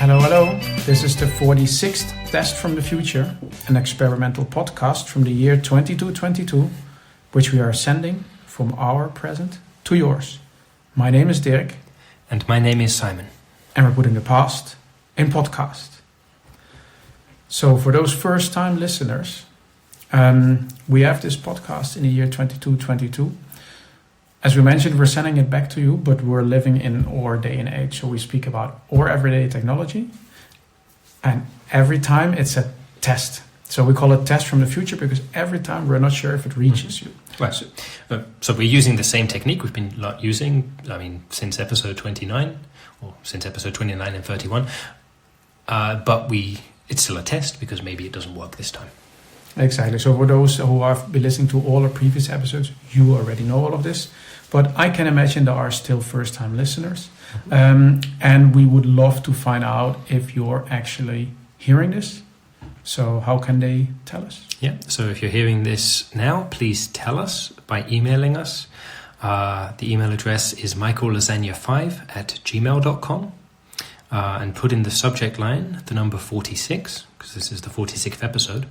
Hello, hello. This is the 46th Test from the Future, an experimental podcast from the year 2222, which we are sending from our present to yours. My name is Dirk. And my name is Simon. And we're putting the past in podcast. So for those first-time listeners, we have this podcast in the year 2222. As we mentioned, we're sending it back to you, but we're living in our day and age. So we speak about our everyday technology. And every time it's a test. So we call it test from the future because every time we're not sure if it reaches you. Right. So we're using the same technique we've been using, since episode 29, or since episode 29 and 31. But it's still a test because maybe it doesn't work this time. Exactly. So for those who have been listening to all our previous episodes, you already know all of this. But I can imagine there are still first-time listeners. And we would love to find out if you're actually hearing this. So how can they tell us? Yeah. So if you're hearing this now, please tell us by emailing us. The email address is michaellasagna5@gmail.com. And put in the subject line the number 46, because this is the 46th episode.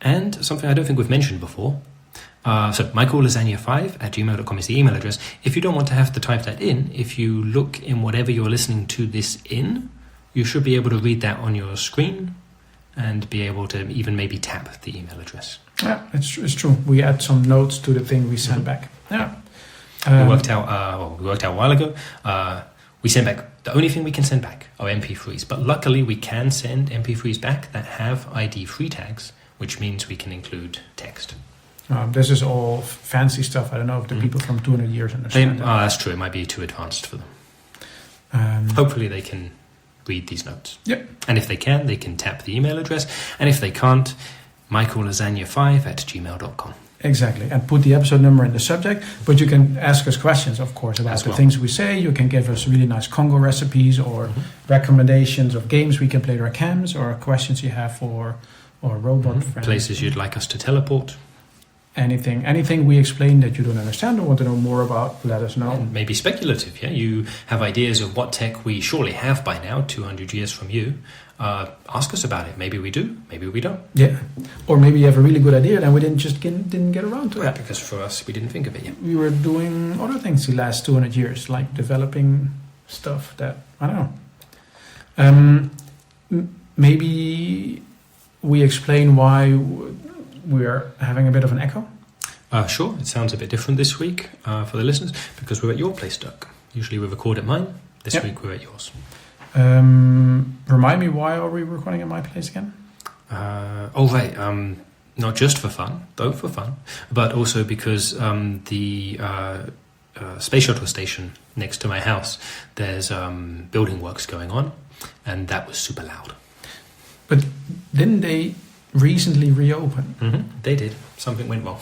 And something I don't think we've mentioned before. So michaellasagna5@gmail.com is the email address. If you don't want to have to type that in, if you look in whatever you're listening to this in, you should be able to read that on your screen and be able to even maybe tap the email address. Yeah, it's true. We add some notes to the thing we sent back. Yeah. We worked out a while ago. We sent back, the only thing we can send back are MP3s. But luckily we can send MP3s back that have ID free tags, which means we can include text. This is all fancy stuff. I don't know if the people from 200 years understand that. That's true. It might be too advanced for them. Hopefully they can read these notes. Yep. And if they can tap the email address. And if they can't, michaellasagna5@gmail.com. Exactly. And put the episode number in the subject. But you can ask us questions, of course, about the things we say. You can give us really nice Congo recipes or recommendations of games we can play or cams or questions you have for our robot friends. Places you'd like us to teleport. Anything we explain that you don't understand or want to know more about, let us know. And maybe speculative, yeah? You have ideas of what tech we surely have by now, 200 years from you. Ask us about it. Maybe we do, maybe we don't. Yeah. Or maybe you have a really good idea and we didn't get around to it. Because for us, we didn't think of it yet. We were doing other things the last 200 years, like developing stuff that, I don't know. Maybe we explain why we're having a bit of an echo? Sure. It sounds a bit different this week for the listeners because we're at your place, Dirk. Usually we record at mine. This week we're at yours. Remind me, why are we recording at my place again? Right. Not just for fun, though for fun, but also because the space shuttle station next to my house, there's building works going on, and that was super loud. But didn't they recently reopen? Mm-hmm. They did. Something went wrong.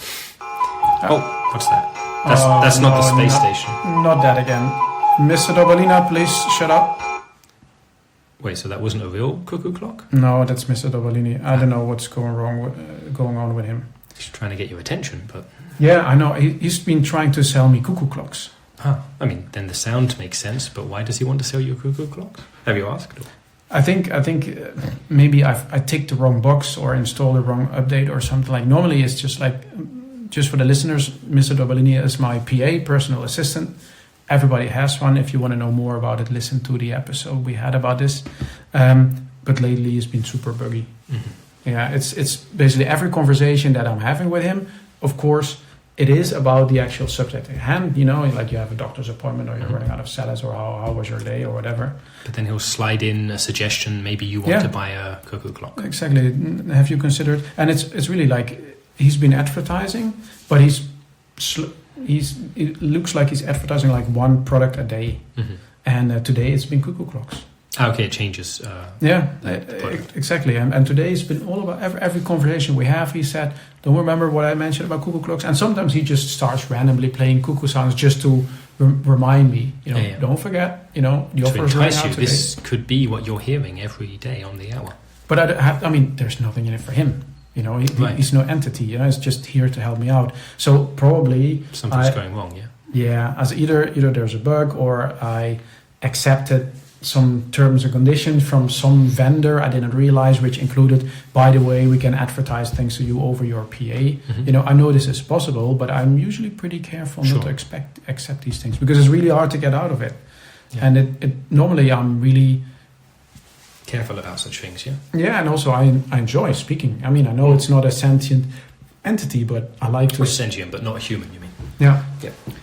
What's that? That's not the space station. Not that again. Mr. Dobalina, please shut up. Wait, so that wasn't a real cuckoo clock? No, that's Mr. Dobalini. I don't know what's going on with him. He's trying to get your attention, but... Yeah, I know. He's been trying to sell me cuckoo clocks. Then the sound makes sense, but why does he want to sell you cuckoo clocks? Have you asked? I think maybe I ticked the wrong box or installed the wrong update or something. Like normally it's just for the listeners, Mr. Dobalini is my PA, personal assistant. Everybody has one. If you want to know more about it, listen to the episode we had about this. But lately it's been super buggy. Mm-hmm. Yeah, it's basically every conversation that I'm having with him, of course, it is about the actual subject at hand. Like you have a doctor's appointment or you're running out of salads or how was your day or whatever. But then he'll slide in a suggestion. Maybe you want to buy a cuckoo clock. Exactly. Have you considered? And it's really like he's been advertising, but it looks like he's advertising like one product a day. Mm-hmm. And today it's been cuckoo clocks. Okay, it changes. Exactly. And today it's been all about every conversation we have. He said, "Don't remember what I mentioned about cuckoo clocks." And sometimes he just starts randomly playing cuckoo sounds just to remind me. Don't forget. The offer is running out today. This could be what you're hearing every day on the hour. But there's nothing in it for him. He's no entity. It's just here to help me out. So probably something's going wrong. Yeah. Yeah, as either there's a bug or I accepted some terms and conditions from some vendor I didn't realize, which included, by the way, we can advertise things to you over your PA. I know this is possible, but I'm usually pretty careful not to accept these things because it's really hard to get out of it. Yeah. And it normally I'm really careful about such things. Yeah, and also I enjoy speaking. I mean, I know it's not a sentient entity, but I like to. Or sentient, but not a human. You mean? Yeah.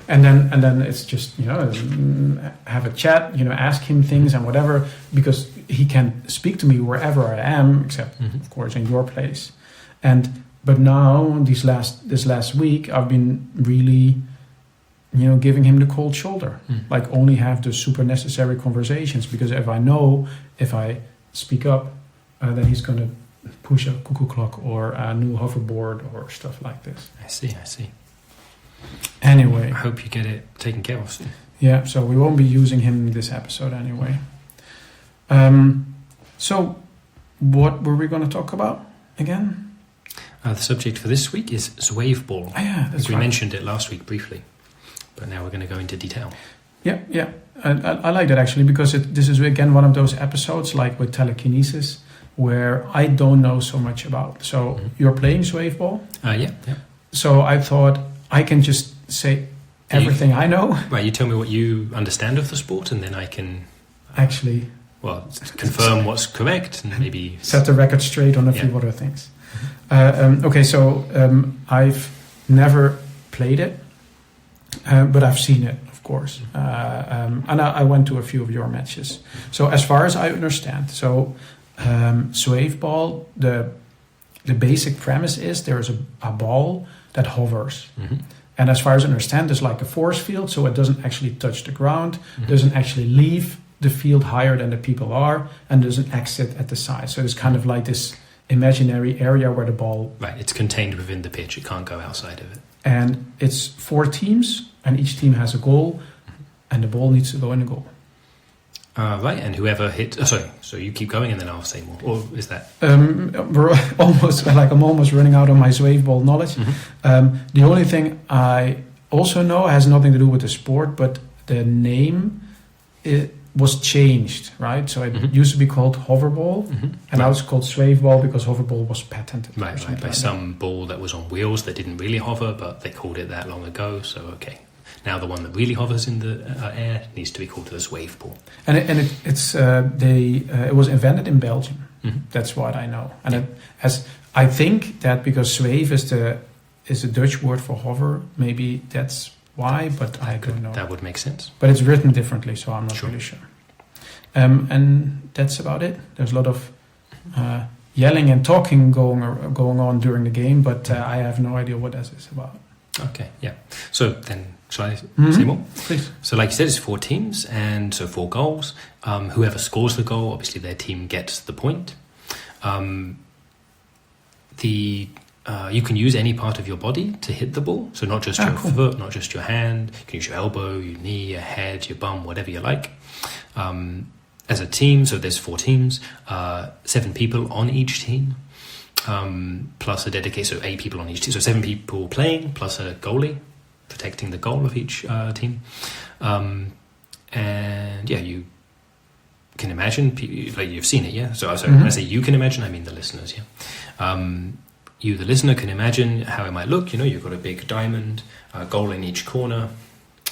And then it's just have a chat, ask him things and whatever, because he can speak to me wherever I am, except of course in your place. But now this last week I've been really giving him the cold shoulder, like only have the super necessary conversations, because if I speak up, then he's going to push a cuckoo clock or a new hoverboard or stuff like this. I see. Anyway, I hope you get it taken care of soon. Yeah, so we won't be using him in this episode anyway. So what were we going to talk about again? The subject for this week is Zwaveball. Oh, yeah, that's right. We mentioned it last week briefly, but now we're going to go into detail. Yeah. I like that actually, because this is again one of those episodes like with telekinesis where I don't know so much about. So you're playing Zwaveball? Yeah. So I thought I can just say everything I know. Right, you tell me what you understand of the sport, and then I can actually confirm what's correct and maybe set the record straight on a few other things. Okay, so I've never played it, but I've seen it, of course, and I went to a few of your matches. So as far as I understand, Zwaveball, the basic premise is there is a ball that hovers. And as far as I understand, there's like a force field, so it doesn't actually touch the ground, doesn't actually leave the field higher than the people are, and there's an exit at the side. So it's kind of like this imaginary area where the ball... Right, it's contained within the pitch, it can't go outside of it. And it's 4 teams, and each team has a goal, and the ball needs to go in the goal. Right, and whoever hit... so you keep going and then I'll say more. Or is that... We're I'm almost running out of my Zwaveball knowledge. The only thing I also know has nothing to do with the sport, but the name was changed, right? So it used to be called Hoverball, and now it's called Zwaveball because Hoverball was patented. Right, by some ball that was on wheels that didn't really hover, but they called it that long ago, so okay. Now the one that really hovers in the air needs to be called the Zwaveball. And it was invented in Belgium. That's what I know. And I think that because zwave is the Dutch word for hover, maybe that's why, but I don't know. That would make sense. But it's written differently, so I'm not really sure. And that's about it. There's a lot of yelling and talking going on during the game, but I have no idea what that is about. Okay, yeah. So then, shall I say more? Please. So like you said, it's 4 teams, and so 4 goals. Whoever scores the goal, obviously their team gets the point. You can use any part of your body to hit the ball. So not just your foot, not just your hand. You can use your elbow, your knee, your head, your bum, whatever you like. As a team, so there's 4 teams, 7 people on each team. Plus a dedicated, so 8 people on each team. So 7 people playing, plus a goalie protecting the goal of each team. And yeah, you can imagine, like you've seen it, yeah? So when I say you can imagine, I mean the listeners, yeah? You, the listener, can imagine how it might look. You've got a big diamond, goal in each corner.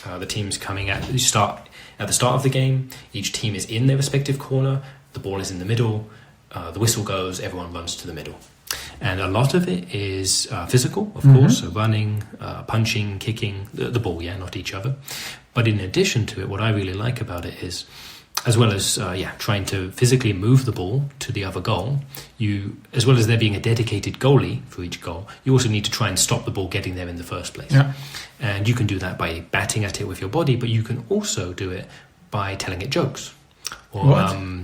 The team's coming at the start of the game. Each team is in their respective corner. The ball is in the middle. The whistle goes. Everyone runs to the middle. And a lot of it is physical, of course, so running, punching, kicking, the ball, not each other. But in addition to it, what I really like about it is, as well as trying to physically move the ball to the other goal, as well as there being a dedicated goalie for each goal, you also need to try and stop the ball getting there in the first place. Yeah. And you can do that by batting at it with your body, but you can also do it by telling it jokes. Or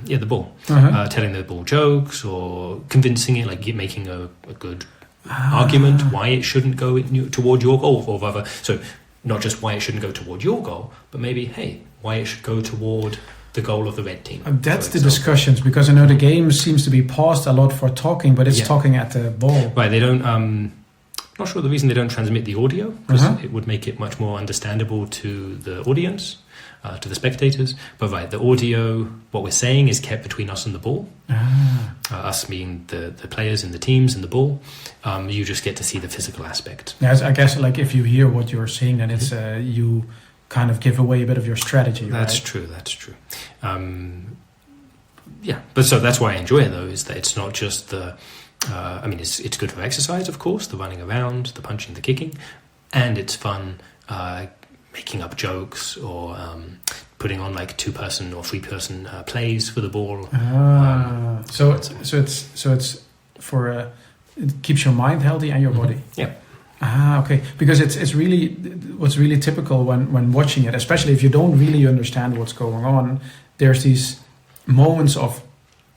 the ball. Telling the ball jokes or convincing it, like making a good argument why it shouldn't go toward your goal, or rather, so not just why it shouldn't go toward your goal, but maybe, hey, why it should go toward the goal of the red team. That's the discussions, because I know the game seems to be paused a lot for talking, but it's talking at the ball. Right, they don't... Not sure the reason they don't transmit the audio, because Uh-huh. it would make it much more understandable to the audience, to the spectators. But right, the audio, what we're saying, is kept between us and the ball. Us being the players in the teams and the ball. You just get to see the physical aspect. Yes, I guess like if you hear what you're saying, then it's you kind of give away a bit of your strategy. That's right? true. That's true. Yeah, but so that's why I enjoy it, though, is that it's not just the. I mean, it's good for exercise, of course, the running around, the punching, the kicking, and it's fun making up jokes or putting on like 2-person or 3-person plays for the ball. So it's for it keeps your mind healthy and your body. Yeah. Okay. Because it's really what's really typical when watching it, especially if you don't really understand what's going on. There's these moments of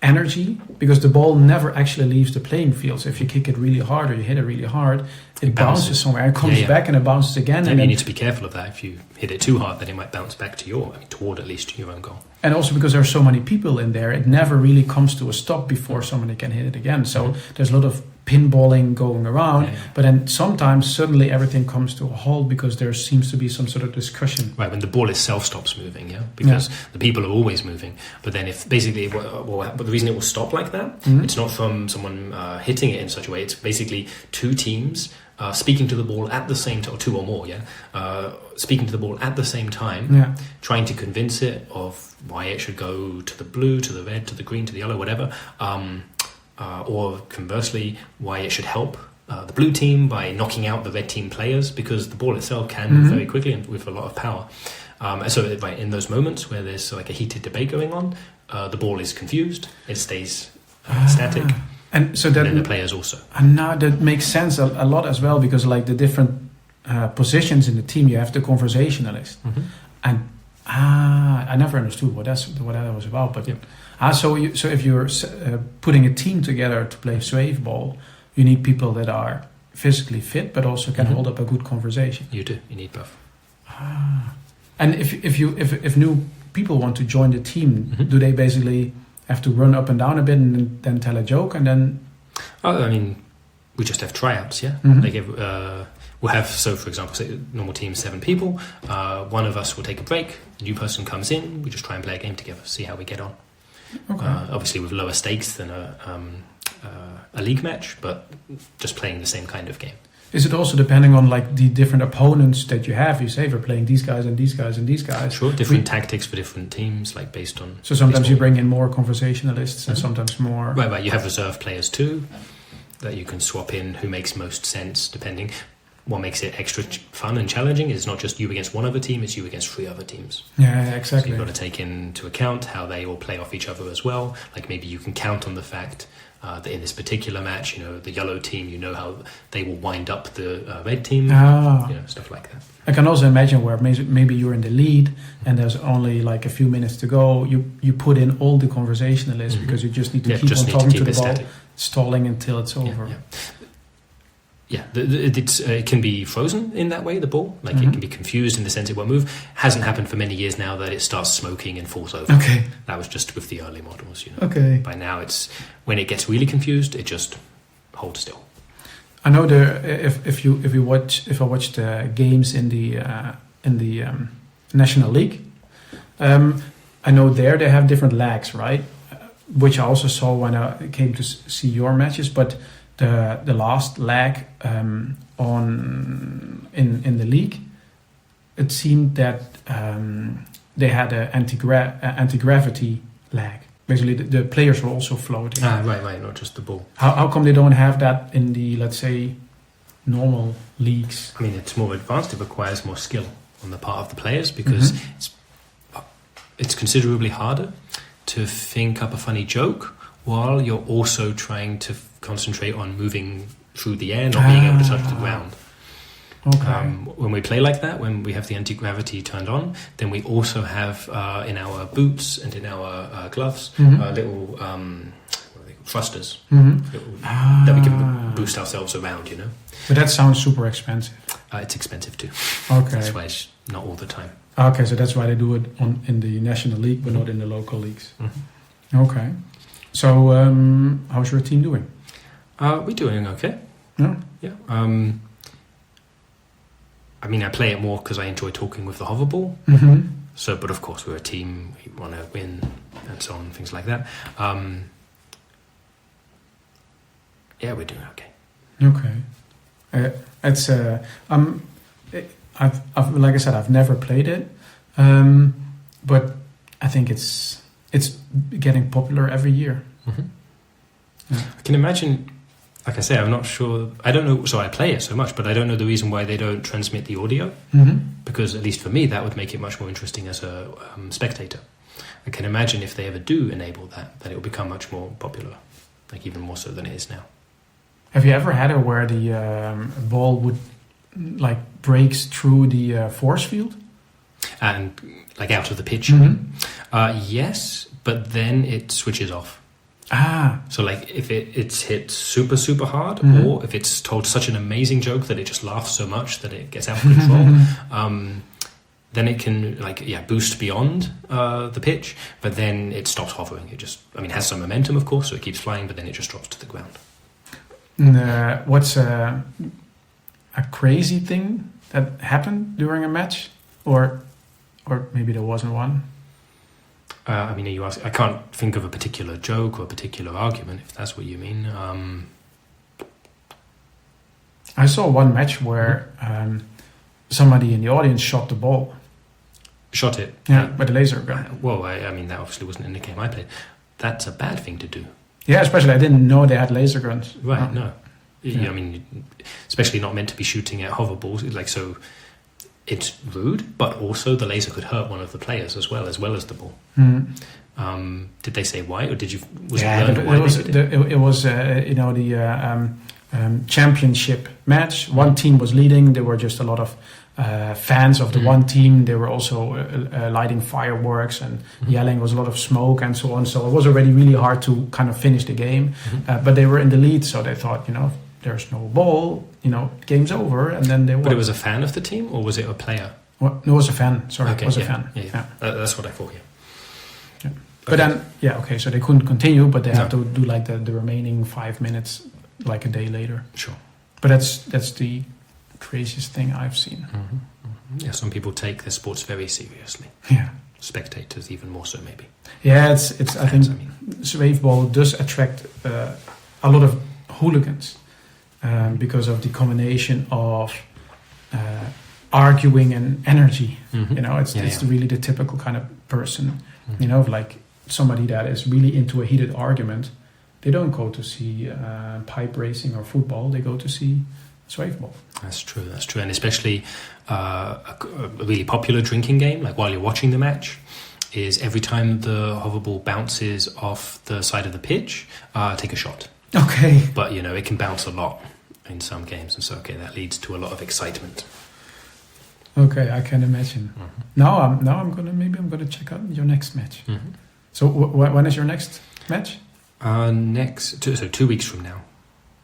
energy because the ball never actually leaves the playing field. So if you kick it really hard or you hit it really hard, it bounces somewhere and comes back and it bounces again. And you need to be careful of that. If you hit it too hard, then it might bounce back to toward at least your own goal. And also because there are so many people in there, it never really comes to a stop before somebody can hit it again. So there's a lot of pinballing going around, but then sometimes suddenly everything comes to a halt because there seems to be some sort of discussion. Right, when the ball itself stops moving, because the people are always moving. But then if basically, but the reason it will stop like that, it's not from someone hitting it in such a way. It's basically 2 teams speaking to the ball at the same time, or 2 or more, speaking to the ball at the same time, trying to convince it of why it should go to the blue, to the red, to the green, to the yellow, whatever. Or conversely, why it should help the blue team by knocking out the red team players, because the ball itself can move very quickly and with a lot of power. So in those moments where there's like a heated debate going on, the ball is confused, it stays static, and so then the players also. And now that makes sense a lot as well, because like the different positions in the team, you have the conversationalist, and I never understood what that was about, but. So if you're putting a team together to play Zwaveball, you need people that are physically fit but also can hold up a good conversation. You do. You need both. And if new people want to join the team, do they basically have to run up and down a bit and then tell a joke and then? I mean, we just have tryouts. We'll have, so for example, say normal team 7 people. One of us will take a break. A new person comes in. We just try and play a game together. See how we get on. Okay. Obviously with lower stakes than a league match, but just playing the same kind of game. Is it also depending on like the different opponents that you have? You say we're playing these guys and these guys and these guys. Sure, different tactics for different teams, like based on. So sometimes you bring in more conversationalists and sometimes more. Right. You have reserve players too that you can swap in who makes most sense depending. What makes it extra fun and challenging is not just you against one other team, it's you against 3 other teams. Yeah, exactly. So you've got to take into account how they all play off each other as well. Like maybe you can count on the fact that in this particular match, the yellow team, how they will wind up the red team, stuff like that. I can also imagine where maybe you're in the lead and there's only like a few minutes to go. You put in all the conversationalists because you just need to keep on talking to the ball, stalling until it's over. It can be frozen in that way, the ball. Like it can be confused in the sense it won't move. Hasn't happened for many years now that it starts smoking and falls over. Okay. That was just with the early models, Okay. By now it's, when it gets really confused, it just holds still. I know if I watch the games in the National League, I know they have different lags, right? Which I also saw when I came to see your matches, but the last lag in the league, it seemed that they had an anti-gravity lag. Basically, the players were also floating. Right, not just the ball. How come they don't have that in the, let's say, normal leagues? I mean, it's more advanced. It requires more skill on the part of the players because it's considerably harder to think up a funny joke while you're also trying to concentrate on moving through the air, not being able to touch the ground. Okay. When we play like that, when we have the anti-gravity turned on, then we also have in our boots and in our gloves little what are they called? Thrusters that we can boost ourselves around, But that sounds super expensive. It's expensive too. Okay. That's why it's not all the time. Okay, so that's why they do it in the National League, but not in the local leagues. Okay. So how's your team doing? We're doing okay. Yeah. Yeah. I mean, I play it more because I enjoy talking with the hoverball. Mm-hmm. So, but of course, we're a team. We want to win, and so on, things like that. Yeah, we're doing okay. Okay. It's I've like I said, I've never played it, but I think it's getting popular every year. Mm-hmm. Yeah. I can imagine. Like I say, I'm not sure. I don't know. So I play it so much, but I don't know the reason why they don't transmit the audio. Mm-hmm. Because at least for me, that would make it much more interesting as a spectator. I can imagine if they ever do enable that it will become much more popular, like even more so than it is now. Have you ever had it where the ball would like breaks through the force field? And like out of the pitch? Mm-hmm. Yes, but then it switches off. Ah. So like if it's hit super, super hard, Mm-hmm. or if it's told such an amazing joke that it just laughs so much that it gets out of control, then it can boost beyond the pitch, but then it stops hovering. It just, it has some momentum, of course, so it keeps flying, but then it just drops to the ground. What's a crazy thing that happened during a match, or maybe there wasn't one? You ask. I can't think of a particular joke or a particular argument, if that's what you mean. I saw one match where somebody in the audience shot the ball. Shot it? Yeah, with a laser gun. Well, that obviously wasn't in the game I played. That's a bad thing to do. Yeah, especially I didn't know they had laser guns. Right, no. Yeah. Especially not meant to be shooting at hoverballs. So it's rude, but also the laser could hurt one of the players as well as the ball. Mm. Did they say why, or did you? It was the championship match. One team was leading. There were just a lot of fans of the one team. They were also lighting fireworks and yelling. There was a lot of smoke and so on. So it was already really hard to kind of finish the game. But they were in the lead, so they thought, there's no ball, game's over, and then they won. But it was a fan of the team, or was it a player? Well, no, it was a fan. Sorry, okay, it was a fan. Yeah. That's what I thought. Yeah. But then, so they couldn't continue, but they had to do like the remaining 5 minutes, like a day later. Sure. But that's the craziest thing I've seen. Mm-hmm. Mm-hmm. Yeah, some people take their sports very seriously. Yeah. Spectators even more so, maybe. Yeah, it's. I think Zwaveball does attract a lot of hooligans. Because of the combination of arguing and energy. Mm-hmm. It's really the typical kind of person, like somebody that is really into a heated argument. They don't go to see pipe racing or football. They go to see Zwaveball. That's true. And especially a really popular drinking game, like while you're watching the match, is every time the hoverball bounces off the side of the pitch, take a shot. Okay. But, it can bounce a lot in some games, and so that leads to a lot of excitement. Okay, I can imagine. Mm-hmm. Now I'm gonna check out your next match. Mm-hmm. So when is your next match? 2 weeks from now.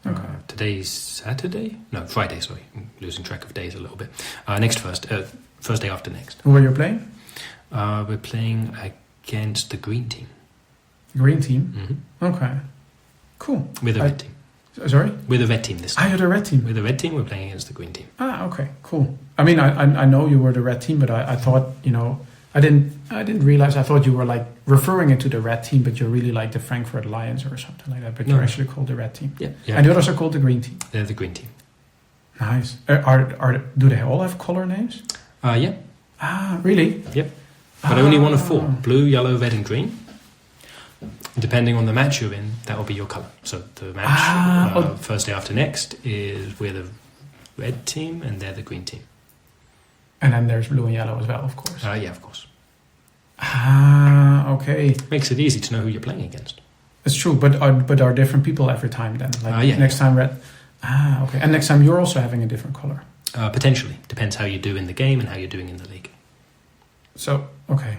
Okay. Today's Saturday? No, Friday. Sorry, I'm losing track of days a little bit. Next Thursday after next. Who are you playing? We're playing against the green team. Green team. Mm-hmm. Okay. Cool. With the red team. Sorry? We're the red team this time. You're the red team. With the red team, we're playing against the green team. Okay, cool. I mean, I know you were the red team, but I thought, I didn't realize. I thought you were like referring it to the red team, but you're really like the Frankfurt Lions or something like that. But you're actually called the red team. Yeah. And the others are called the green team. They're the green team. Nice. Do they all have color names? Yeah. Really? Yep. But only one of 4: blue, yellow, red, and green. Depending on the match you're in, that will be your colour. So the match Thursday after next is we're the red team and they're the green team. And then there's blue and yellow as well, of course. Yeah, of course. Okay. Makes it easy to know who you're playing against. It's true, but are different people every time then? Like next time red. Okay. And next time you're also having a different colour. Potentially. Depends how you do in the game and how you're doing in the league. So, okay.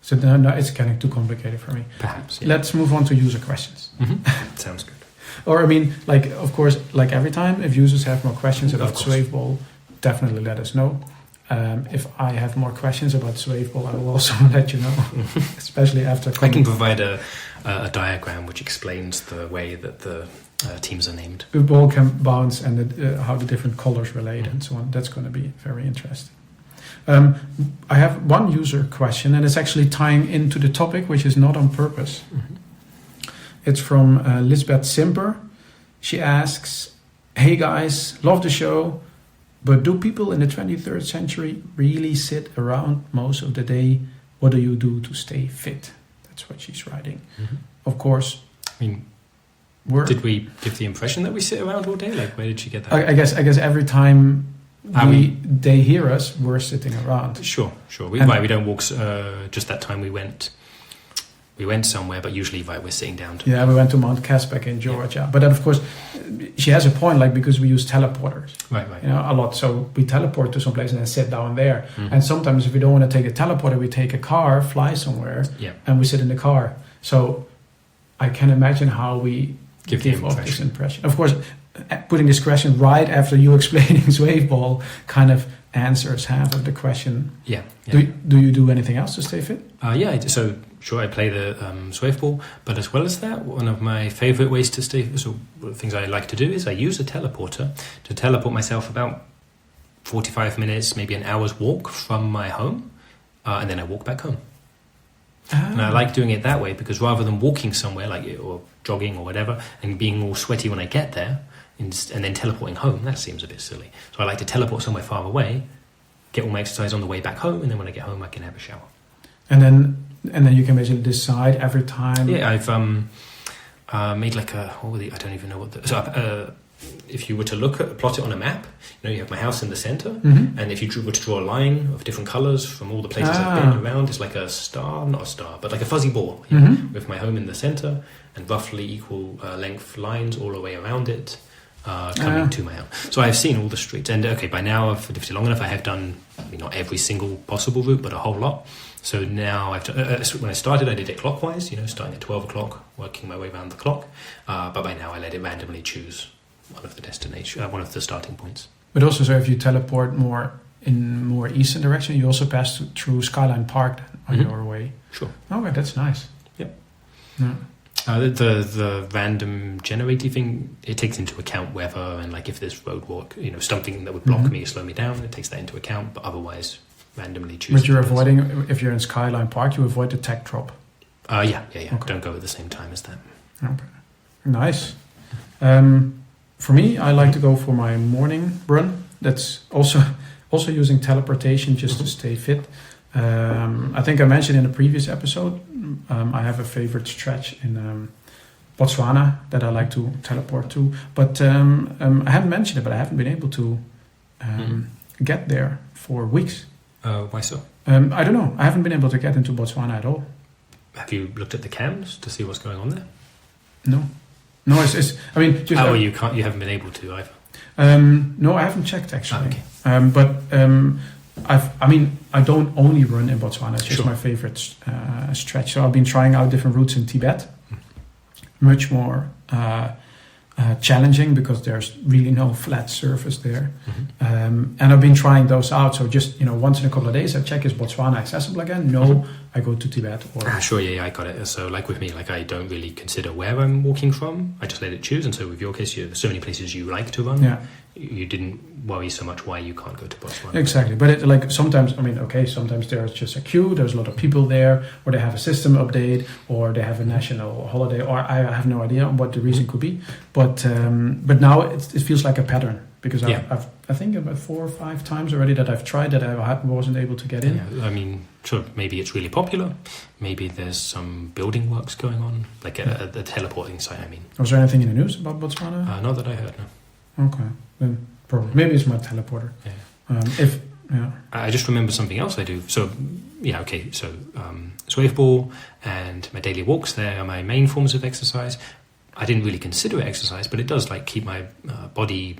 So no, it's getting too complicated for me. Perhaps. Yeah. Let's move on to user questions. Mm-hmm. Sounds good. Or, of course, like every time, if users have more questions about Zwaveball, definitely let us know. If I have more questions about Zwaveball, I will also let you know, especially after... I can provide a diagram which explains the way that the teams are named. The ball can bounce and how the different colors relate and so on. That's going to be very interesting. I have one user question, and it's actually tying into the topic, which is not on purpose. It's from Lisbeth Simper. She asks, "Hey guys, love the show, but do people in the 23rd century really sit around most of the day? What do you do to stay fit?" That's what she's writing. Of course, I mean, did we give the impression that we sit around all day? Like, where did she get that? I guess every time they hear us, we're sitting around. Sure. We don't walk. Just that time we went somewhere, but usually we're sitting down. We went to Mount Casbeck in Georgia. Yeah. But then, of course, she has a point, like, because we use teleporters, right, a lot. So we teleport to some place and then sit down there. And sometimes if we don't want to take a teleporter, we take a car, fly somewhere, and we sit in the car. So I can imagine how we give off this impression. Of course, putting this question right after you explaining Zwaveball kind of answers half of the question. Yeah. Do you do anything else to stay fit? So sure, I play the Zwaveball, but as well as that, one of my favorite ways to stay, so things I like to do is I use a teleporter to teleport myself about 45 minutes, maybe an hour's walk from my home, and then I walk back home. And I like doing it that way because rather than walking somewhere or jogging or whatever and being all sweaty when I get there and then teleporting home, that seems a bit silly. So I like to teleport somewhere far away, get all my exercise on the way back home, and then when I get home I can have a shower. And then you can basically decide every time. Yeah, I've made like I don't even know what if you were to plot it on a map, you have my house in the center, and if you were to draw a line of different colors from all the places I've been around, it's like a star, not a star, but like a fuzzy ball, with my home in the center and roughly equal length lines all the way around it, coming to my house. So I've seen all the streets, and by now I've lived long enough. I have done not every single possible route, but a whole lot. So now when I started, I did it clockwise, starting at 12 o'clock, working my way around the clock. But by now I let it randomly choose one of the starting points. But also, so if you teleport more eastern direction, you also pass through Skyline Park on your way. Sure. Okay, that's nice. Yep. Yeah. The random generating thing, it takes into account weather and if there's roadwork, something that would block me or slow me down, it takes that into account. But otherwise, randomly choose. But you're avoiding, if you're in Skyline Park, you avoid the tech drop. Yeah. Okay. Don't go at the same time as that. Okay. Nice. For me, I like to go for my morning run. That's also using teleportation just to stay fit. I think I mentioned in a previous episode, I have a favorite stretch in Botswana that I like to teleport to. But I haven't mentioned it, but I haven't been able to get there for weeks. Why so? I don't know. I haven't been able to get into Botswana at all. Have you looked at the cams to see what's going on there? No, you can't. You haven't been able to either. No, I haven't checked actually. Okay. But I don't only run in Botswana. It's just my favorite stretch. So I've been trying out different routes in Tibet. Much more challenging because there's really no flat surface there. And I've been trying those out. So just once in a couple of days, I check, is Botswana accessible again? No, I go to Tibet. Sure, I got it. So with me, I don't really consider where I'm walking from. I just let it choose. And so with your case, there's so many places you like to run. Yeah. You didn't worry so much why you can't go to Botswana. Exactly. But sometimes, sometimes there's just a queue, there's a lot of people there, or they have a system update, or they have a national holiday, or I have no idea what the reason could be. But now it feels like a pattern, because I think about 4 or 5 times already that I've tried that I wasn't able to get in. Yeah, sure, maybe it's really popular. Maybe there's some building works going on, a teleporting site, Was there anything in the news about Botswana? Not that I heard, no. Okay, then probably. Maybe it's my teleporter. Yeah. I just remember something else I do. So, So, Zwaveball and my daily walks, there are my main forms of exercise. I didn't really consider it exercise, but it does keep my body,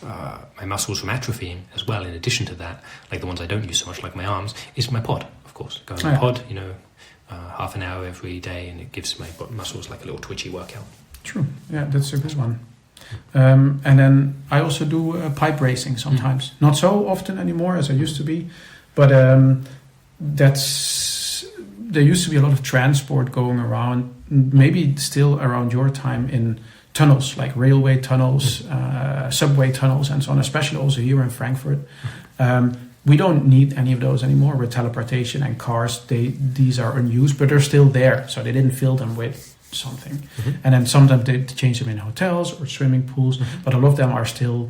my muscles from atrophying as well. In addition to that, the ones I don't use so much, like my arms, is my pod, of course. Go on my pod, half an hour every day, and it gives my muscles a little twitchy workout. True. Yeah, that's a good one. And then I also do pipe racing sometimes. Not so often anymore as I used to be, but there used to be a lot of transport going around, maybe still around your time in tunnels, like railway tunnels, subway tunnels, and so on, especially also here in Frankfurt. We don't need any of those anymore with teleportation and cars. These are unused, but they're still there, so they didn't fill them with something. And then sometimes they change them in hotels or swimming pools, but a lot of them are still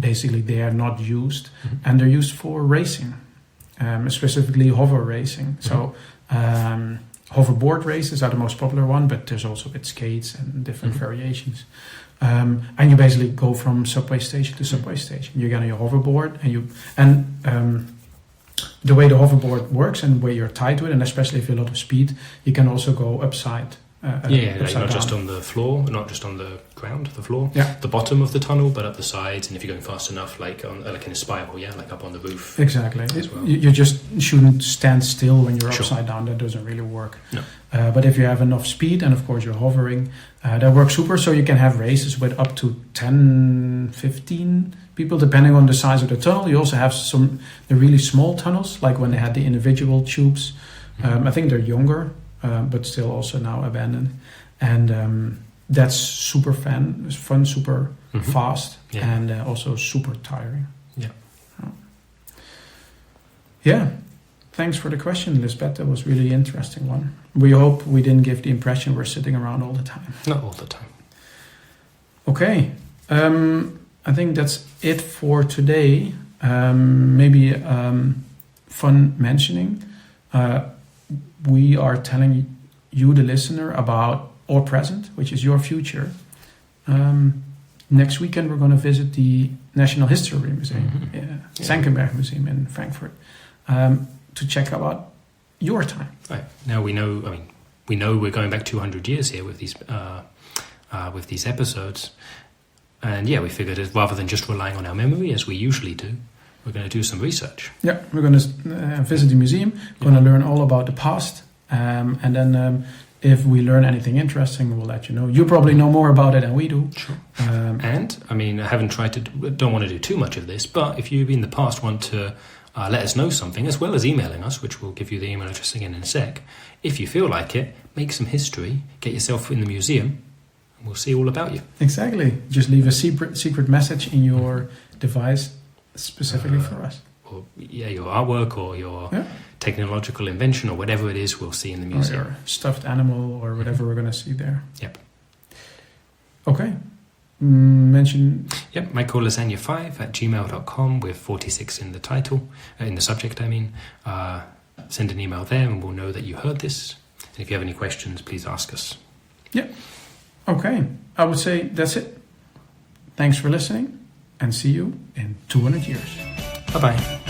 basically there, not used, and they're used for racing, specifically hover racing. So hoverboard races are the most popular one, but there's also with skates and different variations. And you basically go from subway station to subway station. You get on your hoverboard, and the way the hoverboard works and where you're tied to it, and especially if you have a lot of speed, you can also go upside. Like not just on the floor, not just on the ground, the floor, the bottom of the tunnel, but up the sides. And if you're going fast enough, like in a spiral, like up on the roof. Exactly. As well. You just shouldn't stand still when you're upside down. That doesn't really work. No. But if you have enough speed, and of course you're hovering, that works super. So you can have races with up to 10, 15 people, depending on the size of the tunnel. You also have the really small tunnels, like when they had the individual tubes. I think they're younger. But still also now abandoned, and that's super fun, super fast, and also super tiring. Yeah. Thanks for the question, Lisbeth. That was really interesting one. We hope we didn't give the impression we're sitting around all the time. Not all the time. Okay. I think that's it for today. Maybe fun mentioning. We are telling you, the listener, about our present, which is your future. Next weekend, we're going to visit the National History Museum, Senckenberg Museum in Frankfurt, to check about your time. Right. Now we know. We know we're going back 200 years here with these episodes, and we figured that rather than just relying on our memory as we usually do, we're going to do some research. Yeah, we're going to visit the museum, going to learn all about the past, and then if we learn anything interesting, we'll let you know. You probably know more about it than we do. Sure. And, I haven't don't want to do too much of this, but if you in the past want to let us know something, as well as emailing us, which we'll give you the email address again in a sec, if you feel like it, make some history, get yourself in the museum, and we'll see all about you. Exactly. Just leave a secret message in your device, specifically for us. Or your artwork or your technological invention or whatever it is we'll see in the museum. Or your stuffed animal or whatever we're going to see there. Yep. Okay. Mention... Yep, mycalllasanya5@gmail.com with 46 in the title, in the subject, Send an email there and we'll know that you heard this. And if you have any questions, please ask us. Yep. Okay. I would say that's it. Thanks for listening. And see you in 200 years. Bye-bye.